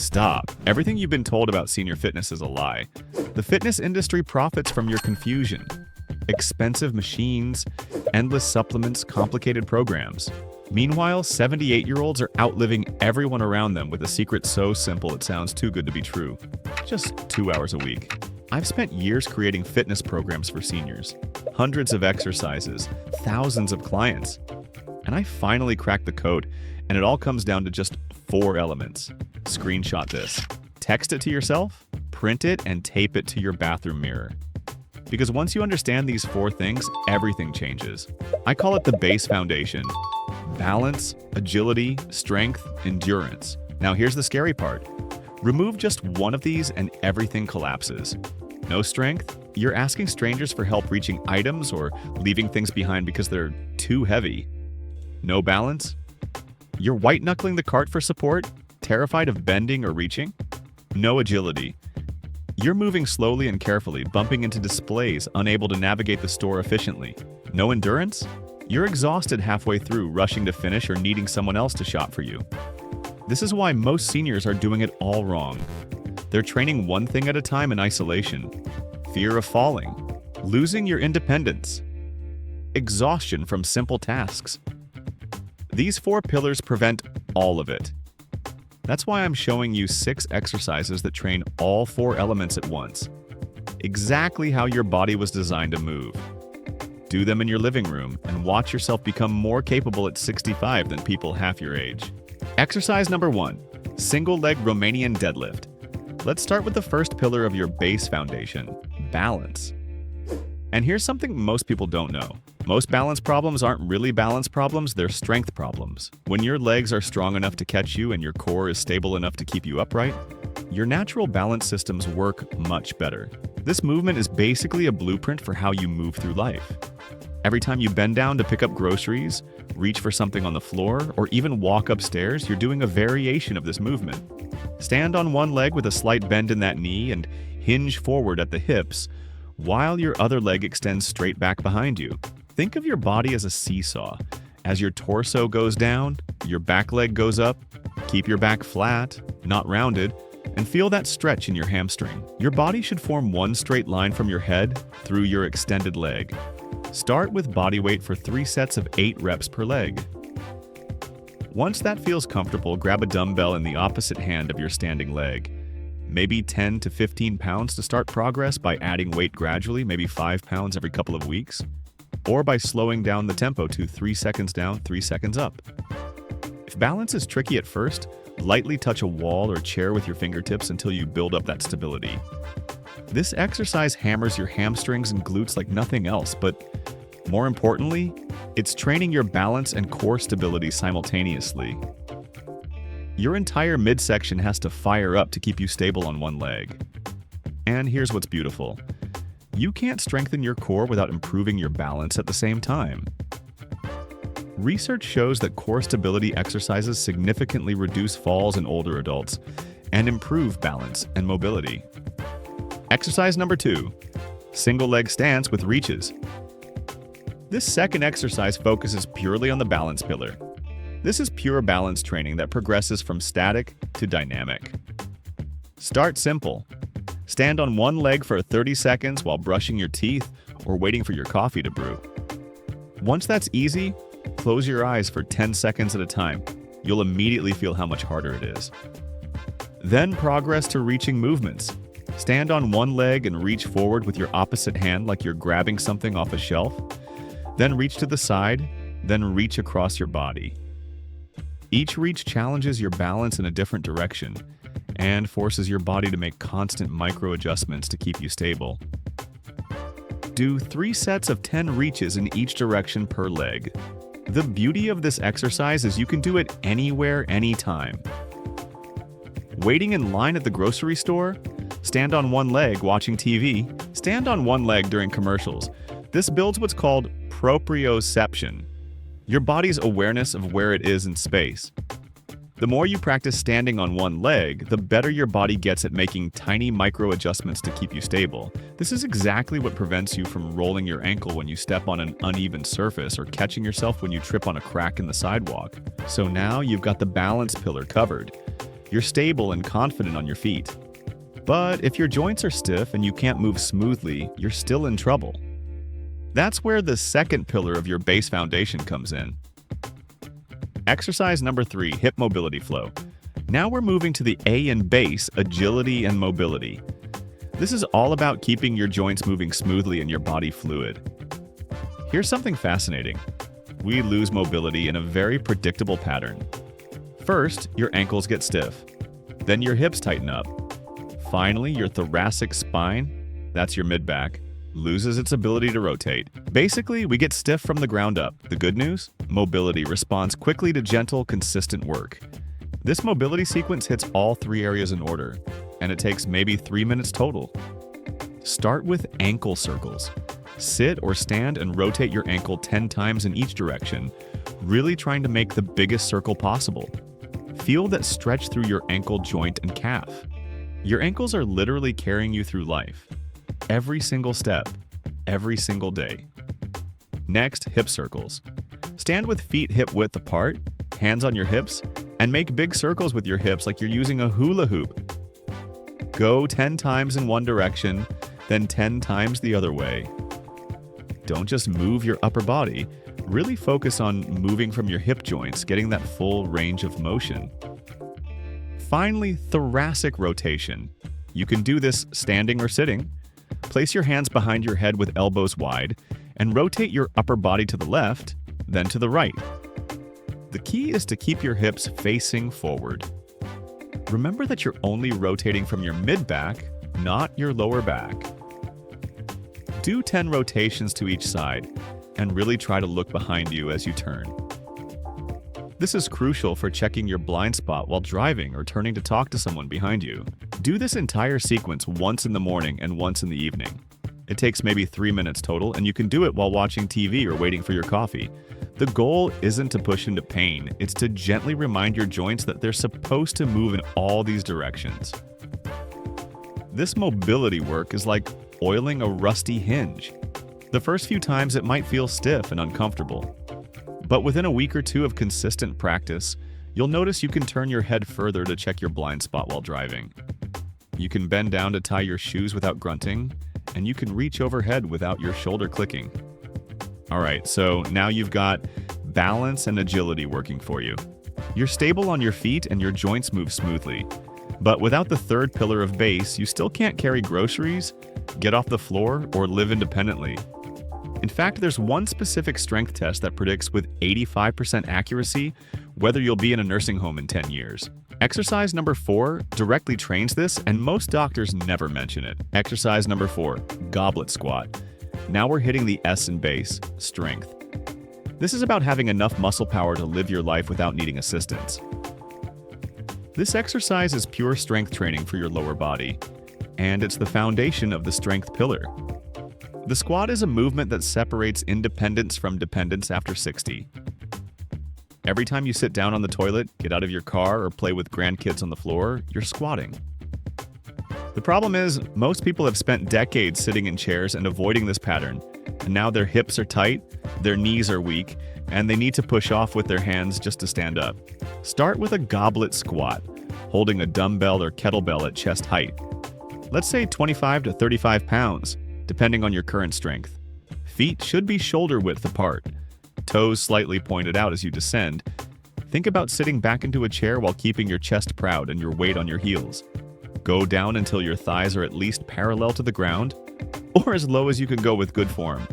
Stop. Everything you've been told about senior fitness is a lie. The fitness industry profits from your confusion. Expensive machines, endless supplements, complicated programs. Meanwhile, 78-year-olds are outliving everyone around them with a secret so simple it sounds too good to be true. Just 2 hours a week. I've spent years creating fitness programs for seniors. Hundreds of exercises, thousands of clients. And I finally cracked the code, and it all comes down to just 4 elements. Screenshot this. Text it to yourself, print it, and tape it to your bathroom mirror. Because once you understand these 4 things, everything changes. I call it the base foundation. Balance, agility, strength, endurance. Now here's the scary part. Remove just one of these and everything collapses. No strength? You're asking strangers for help reaching items or leaving things behind because they're too heavy. No balance? You're white-knuckling the cart for support, terrified of bending or reaching? No agility. You're moving slowly and carefully, bumping into displays, unable to navigate the store efficiently. No endurance? You're exhausted halfway through, rushing to finish or needing someone else to shop for you. This is why most seniors are doing it all wrong. They're training one thing at a time in isolation. Fear of falling, losing your independence, exhaustion from simple tasks. These 4 pillars prevent all of it. That's why I'm showing you 6 exercises that train all 4 elements at once. Exactly how your body was designed to move. Do them in your living room and watch yourself become more capable at 65 than people half your age. Exercise number 1, single leg Romanian deadlift. Let's start with the first pillar of your base foundation, balance. And here's something most people don't know. Most balance problems aren't really balance problems, they're strength problems. When your legs are strong enough to catch you and your core is stable enough to keep you upright, your natural balance systems work much better. This movement is basically a blueprint for how you move through life. Every time you bend down to pick up groceries, reach for something on the floor, or even walk upstairs, you're doing a variation of this movement. Stand on one leg with a slight bend in that knee and hinge forward at the hips, while your other leg extends straight back behind you. Think of your body as a seesaw. As your torso goes down, your back leg goes up. Keep your back flat, not rounded, and feel that stretch in your hamstring. Your body should form one straight line from your head through your extended leg. Start with body weight for 3 sets of 8 reps per leg. Once that feels comfortable, grab a dumbbell in the opposite hand of your standing leg. Maybe 10 to 15 pounds to start progress by adding weight gradually, maybe 5 pounds every couple of weeks, or by slowing down the tempo to 3 seconds down, 3 seconds up. If balance is tricky at first, lightly touch a wall or chair with your fingertips until you build up that stability. This exercise hammers your hamstrings and glutes like nothing else, but more importantly, it's training your balance and core stability simultaneously. Your entire midsection has to fire up to keep you stable on one leg. And here's what's beautiful. You can't strengthen your core without improving your balance at the same time. Research shows that core stability exercises significantly reduce falls in older adults and improve balance and mobility. Exercise number 2, single leg stance with reaches. This second exercise focuses purely on the balance pillar. This is pure balance training that progresses from static to dynamic. Start simple. Stand on one leg for 30 seconds while brushing your teeth or waiting for your coffee to brew. Once that's easy, close your eyes for 10 seconds at a time. You'll immediately feel how much harder it is. Then progress to reaching movements. Stand on one leg and reach forward with your opposite hand like you're grabbing something off a shelf. Then reach to the side, then reach across your body. Each reach challenges your balance in a different direction and forces your body to make constant micro adjustments to keep you stable. Do 3 sets of 10 reaches in each direction per leg. The beauty of this exercise is you can do it anywhere, anytime. Waiting in line at the grocery store? Stand on one leg watching TV. Stand on one leg during commercials. This builds what's called proprioception, your body's awareness of where it is in space. The more you practice standing on one leg, the better your body gets at making tiny micro adjustments to keep you stable. This is exactly what prevents you from rolling your ankle when you step on an uneven surface or catching yourself when you trip on a crack in the sidewalk. So now you've got the balance pillar covered. You're stable and confident on your feet. But if your joints are stiff and you can't move smoothly, you're still in trouble. That's where the second pillar of your base foundation comes in. Exercise number 3, hip mobility flow. Now we're moving to the A in base, agility and mobility. This is all about keeping your joints moving smoothly and your body fluid. Here's something fascinating. We lose mobility in a very predictable pattern. First, your ankles get stiff. Then your hips tighten up. Finally, your thoracic spine, that's your mid-back, loses its ability to rotate. Basically, we get stiff from the ground up. The good news? Mobility responds quickly to gentle, consistent work. This mobility sequence hits all 3 areas in order, and it takes maybe 3 minutes total. Start with ankle circles. Sit or stand and rotate your ankle 10 times in each direction, really trying to make the biggest circle possible. Feel that stretch through your ankle joint and calf. Your ankles are literally carrying you through life. Every single step, every single day. Next, hip circles. Stand with feet hip-width apart, hands on your hips, and make big circles with your hips like you're using a hula hoop. Go 10 times in one direction, then 10 times the other way. Don't just move your upper body, really focus on moving from your hip joints, getting that full range of motion. Finally, thoracic rotation. You can do this standing or sitting. Place your hands behind your head with elbows wide, and rotate your upper body to the left, then to the right. The key is to keep your hips facing forward. Remember that you're only rotating from your mid-back, not your lower back. Do 10 rotations to each side, and really try to look behind you as you turn. This is crucial for checking your blind spot while driving or turning to talk to someone behind you. Do this entire sequence once in the morning and once in the evening. It takes maybe 3 minutes total, and you can do it while watching TV or waiting for your coffee. The goal isn't to push into pain, it's to gently remind your joints that they're supposed to move in all these directions. This mobility work is like oiling a rusty hinge. The first few times it might feel stiff and uncomfortable. But within a week or 2 of consistent practice, you'll notice you can turn your head further to check your blind spot while driving. You can bend down to tie your shoes without grunting, and you can reach overhead without your shoulder clicking. Alright, so now you've got balance and agility working for you. You're stable on your feet and your joints move smoothly. But without the third pillar of base, you still can't carry groceries, get off the floor, or live independently. In fact, there's one specific strength test that predicts with 85% accuracy whether you'll be in a nursing home in 10 years. Exercise number 4 directly trains this, and most doctors never mention it. Exercise number 4, goblet squat. Now we're hitting the S in base, strength. This is about having enough muscle power to live your life without needing assistance. This exercise is pure strength training for your lower body, and it's the foundation of the strength pillar. The squat is a movement that separates independence from dependence after 60. Every time you sit down on the toilet, get out of your car, or play with grandkids on the floor, you're squatting. The problem is, most people have spent decades sitting in chairs and avoiding this pattern, and now their hips are tight, their knees are weak, and they need to push off with their hands just to stand up. Start with a goblet squat, holding a dumbbell or kettlebell at chest height. Let's say 25 to 35 pounds. Depending on your current strength. Feet should be shoulder width apart. Toes slightly pointed out as you descend. Think about sitting back into a chair while keeping your chest proud and your weight on your heels. Go down until your thighs are at least parallel to the ground, or as low as you can go with good form.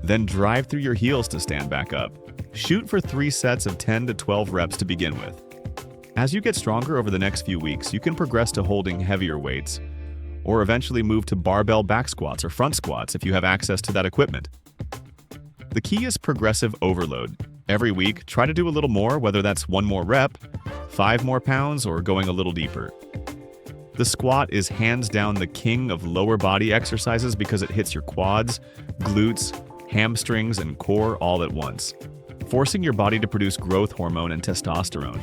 Then drive through your heels to stand back up. Shoot for 3 sets of 10 to 12 reps to begin with. As you get stronger over the next few weeks, you can progress to holding heavier weights, or eventually move to barbell back squats or front squats if you have access to that equipment. The key is progressive overload. Every week, try to do a little more, whether that's 1 more rep, 5 more pounds, or going a little deeper. The squat is hands down the king of lower body exercises because it hits your quads, glutes, hamstrings, and core all at once, forcing your body to produce growth hormone and testosterone,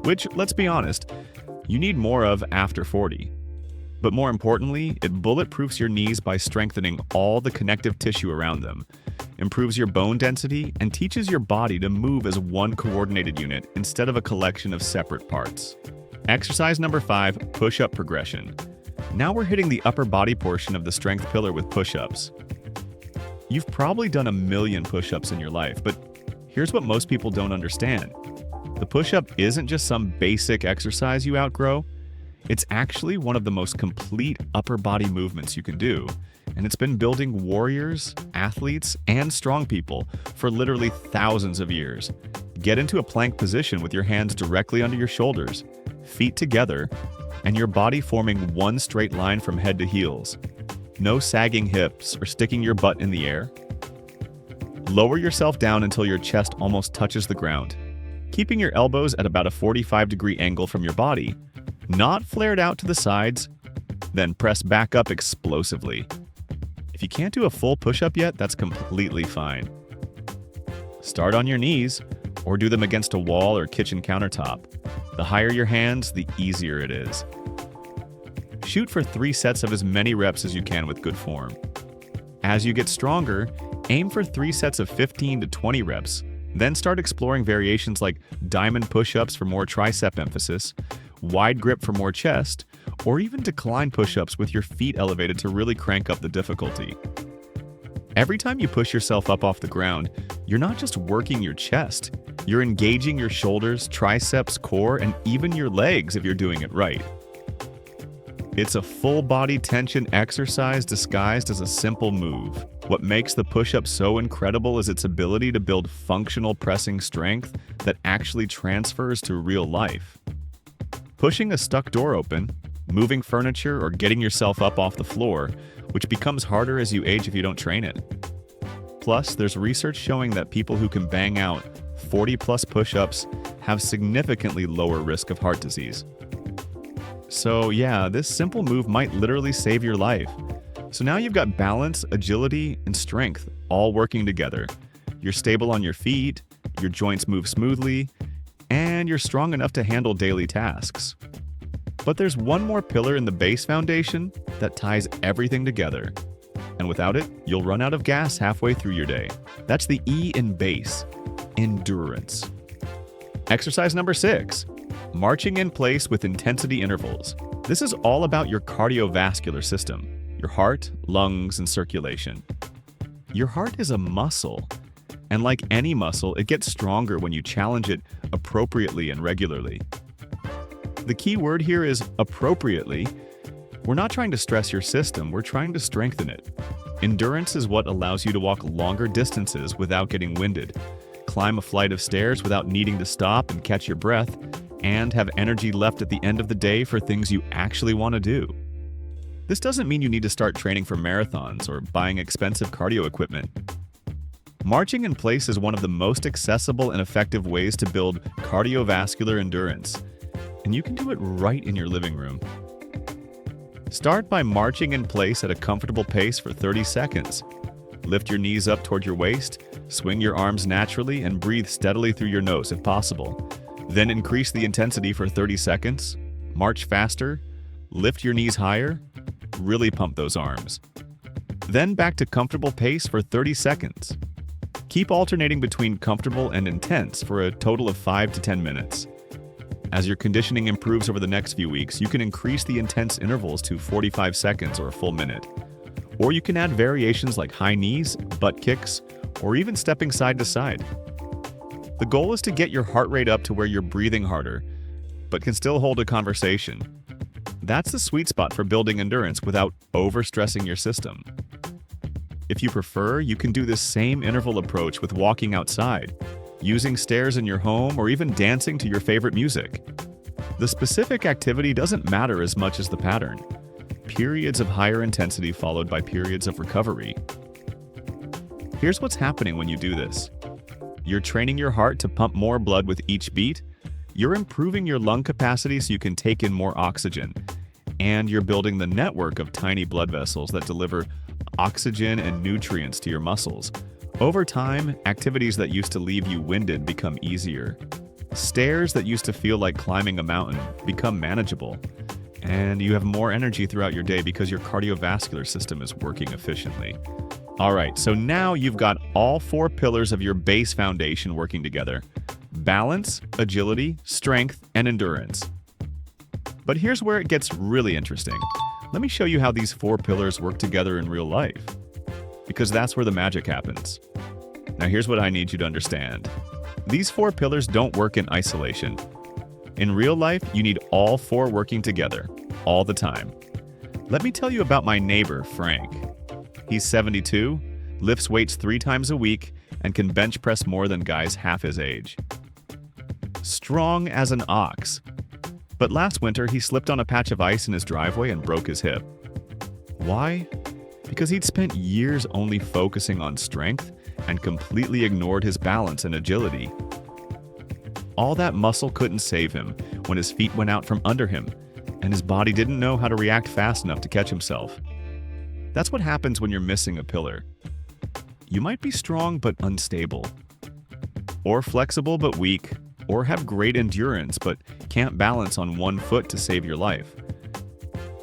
which, let's be honest, you need more of after 40. But more importantly, it bulletproofs your knees by strengthening all the connective tissue around them, improves your bone density, and teaches your body to move as one coordinated unit instead of a collection of separate parts. Exercise number 5, push-up progression. Now we're hitting the upper body portion of the strength pillar with push-ups. You've probably done a million push-ups in your life, but here's what most people don't understand. The push-up isn't just some basic exercise you outgrow. It's actually one of the most complete upper body movements you can do, and it's been building warriors, athletes, and strong people for literally thousands of years. Get into a plank position with your hands directly under your shoulders, feet together, and your body forming one straight line from head to heels. No sagging hips or sticking your butt in the air. Lower yourself down until your chest almost touches the ground, keeping your elbows at about a 45-degree angle from your body, not flared out to the sides, then press back up explosively. If you can't do a full push-up yet, that's completely fine. Start on your knees, or do them against a wall or kitchen countertop. The higher your hands, the easier it is. Shoot for 3 sets of as many reps as you can with good form. As you get stronger, aim for 3 sets of 15 to 20 reps, then start exploring variations like diamond push-ups for more tricep emphasis, wide grip for more chest, or even decline push-ups with your feet elevated to really crank up the difficulty. Every time you push yourself up off the ground, you're not just working your chest, you're engaging your shoulders, triceps, core, and even your legs if you're doing it right. It's a full-body tension exercise disguised as a simple move. What makes the push-up so incredible is its ability to build functional pressing strength that actually transfers to real life. Pushing a stuck door open, moving furniture, or getting yourself up off the floor, which becomes harder as you age if you don't train it. Plus, there's research showing that people who can bang out 40-plus push-ups have significantly lower risk of heart disease. So yeah, this simple move might literally save your life. So now you've got balance, agility, and strength all working together. You're stable on your feet, your joints move smoothly, and you're strong enough to handle daily tasks. But there's one more pillar in the base foundation that ties everything together. And without it, you'll run out of gas halfway through your day. That's the E in base, endurance. Exercise number 6, marching in place with intensity intervals. This is all about your cardiovascular system, your heart, lungs, and circulation. Your heart is a muscle, and like any muscle, it gets stronger when you challenge it appropriately and regularly. The key word here is appropriately. We're not trying to stress your system, we're trying to strengthen it. Endurance is what allows you to walk longer distances without getting winded, climb a flight of stairs without needing to stop and catch your breath, and have energy left at the end of the day for things you actually want to do. This doesn't mean you need to start training for marathons or buying expensive cardio equipment. Marching in place is one of the most accessible and effective ways to build cardiovascular endurance, and you can do it right in your living room. Start by marching in place at a comfortable pace for 30 seconds. Lift your knees up toward your waist, swing your arms naturally, and breathe steadily through your nose if possible. Then increase the intensity for 30 seconds, march faster, lift your knees higher, really pump those arms. Then back to comfortable pace for 30 seconds. Keep alternating between comfortable and intense for a total of 5 to 10 minutes. As your conditioning improves over the next few weeks, you can increase the intense intervals to 45 seconds or a full minute. Or you can add variations like high knees, butt kicks, or even stepping side to side. The goal is to get your heart rate up to where you're breathing harder, but can still hold a conversation. That's the sweet spot for building endurance without overstressing your system. If you prefer, you can do this same interval approach with walking outside, using stairs in your home, or even dancing to your favorite music. The specific activity doesn't matter as much as the pattern. Periods of higher intensity followed by periods of recovery. Here's what's happening when you do this. You're training your heart to pump more blood with each beat, you're improving your lung capacity so you can take in more oxygen, and you're building the network of tiny blood vessels that deliver oxygen and nutrients to your muscles. Over time, activities that used to leave you winded become easier. Stairs that used to feel like climbing a mountain become manageable. And you have more energy throughout your day because your cardiovascular system is working efficiently. All right, so now you've got all 4 pillars of your base foundation working together: balance, agility, strength, and endurance. But here's where it gets really interesting. Let me show you how these 4 pillars work together in real life, because that's where the magic happens. Now here's what I need you to understand. These 4 pillars don't work in isolation. In real life, you need all 4 working together, all the time. Let me tell you about my neighbor, Frank. He's 72, lifts weights 3 times a week, and can bench press more than guys half his age. Strong as an ox. But last winter, he slipped on a patch of ice in his driveway and broke his hip. Why? Because he'd spent years only focusing on strength and completely ignored his balance and agility. All that muscle couldn't save him when his feet went out from under him, and his body didn't know how to react fast enough to catch himself. That's what happens when you're missing a pillar. You might be strong but unstable, or flexible but weak, or have great endurance but can't balance on one foot to save your life.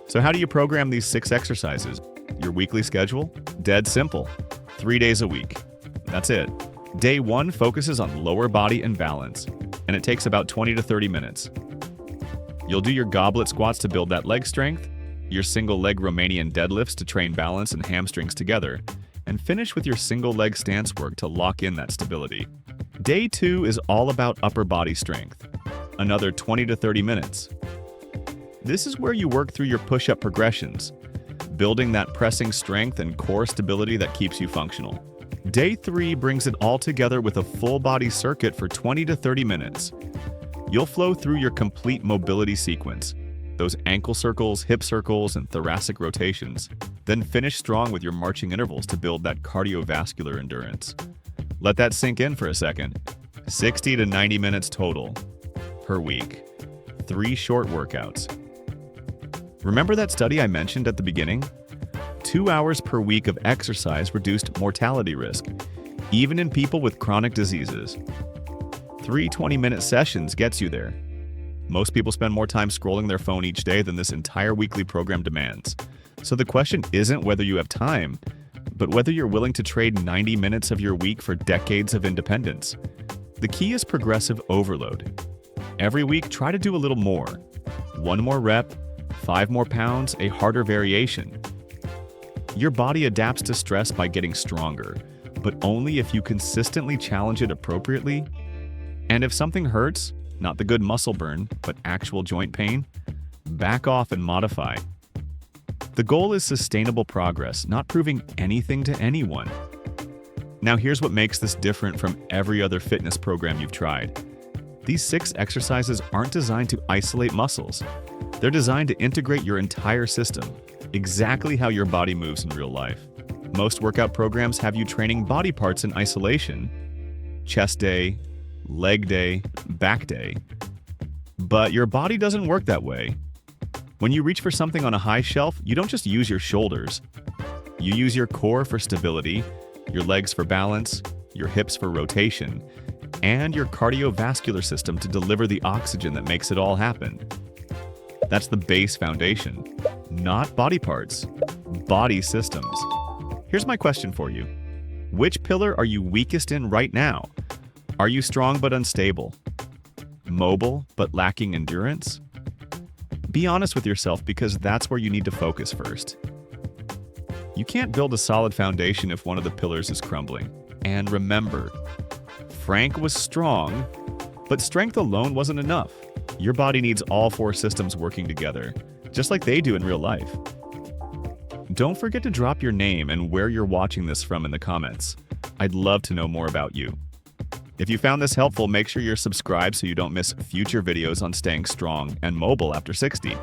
So how do you program these 6 exercises? Your weekly schedule? Dead simple. 3 days a week. That's it. Day 1 focuses on lower body and balance, and it takes about 20 to 30 minutes. You'll do your goblet squats to build that leg strength, your single leg Romanian deadlifts to train balance and hamstrings together, and finish with your single leg stance work to lock in that stability. Day 2 is all about upper body strength. Another 20 to 30 minutes. This is where you work through your push-up progressions, building that pressing strength and core stability that keeps you functional. Day 3 brings it all together with a full body circuit for 20 to 30 minutes. You'll flow through your complete mobility sequence, those ankle circles, hip circles, and thoracic rotations. Then finish strong with your marching intervals to build that cardiovascular endurance. Let that sink in for a second. 60 to 90 minutes total per week. 3 short workouts. Remember that study I mentioned at the beginning? 2 hours per week of exercise reduced mortality risk, even in people with chronic diseases. 3 20-minute sessions gets you there. Most people spend more time scrolling their phone each day than this entire weekly program demands. So the question isn't whether you have time, but whether you're willing to trade 90 minutes of your week for decades of independence. The key is progressive overload. Every week, try to do a little more. 1 more rep, 5 more pounds, a harder variation. Your body adapts to stress by getting stronger, but only if you consistently challenge it appropriately. And if something hurts, not the good muscle burn, but actual joint pain, back off and modify. The goal is sustainable progress, not proving anything to anyone. Now here's what makes this different from every other fitness program you've tried. These 6 exercises aren't designed to isolate muscles. They're designed to integrate your entire system, exactly how your body moves in real life. Most workout programs have you training body parts in isolation, chest day, leg day, back day. But your body doesn't work that way. When you reach for something on a high shelf, you don't just use your shoulders. You use your core for stability, your legs for balance, your hips for rotation, and your cardiovascular system to deliver the oxygen that makes it all happen. That's the base foundation. Not body parts, body systems. Here's my question for you. Which pillar are you weakest in right now? Are you strong but unstable? Mobile but lacking endurance? Be honest with yourself, because that's where you need to focus first. You can't build a solid foundation if one of the pillars is crumbling. And remember, Frank was strong, but strength alone wasn't enough. Your body needs all 4 systems working together, just like they do in real life. Don't forget to drop your name and where you're watching this from in the comments. I'd love to know more about you. If you found this helpful, make sure you're subscribed so you don't miss future videos on staying strong and mobile after 60.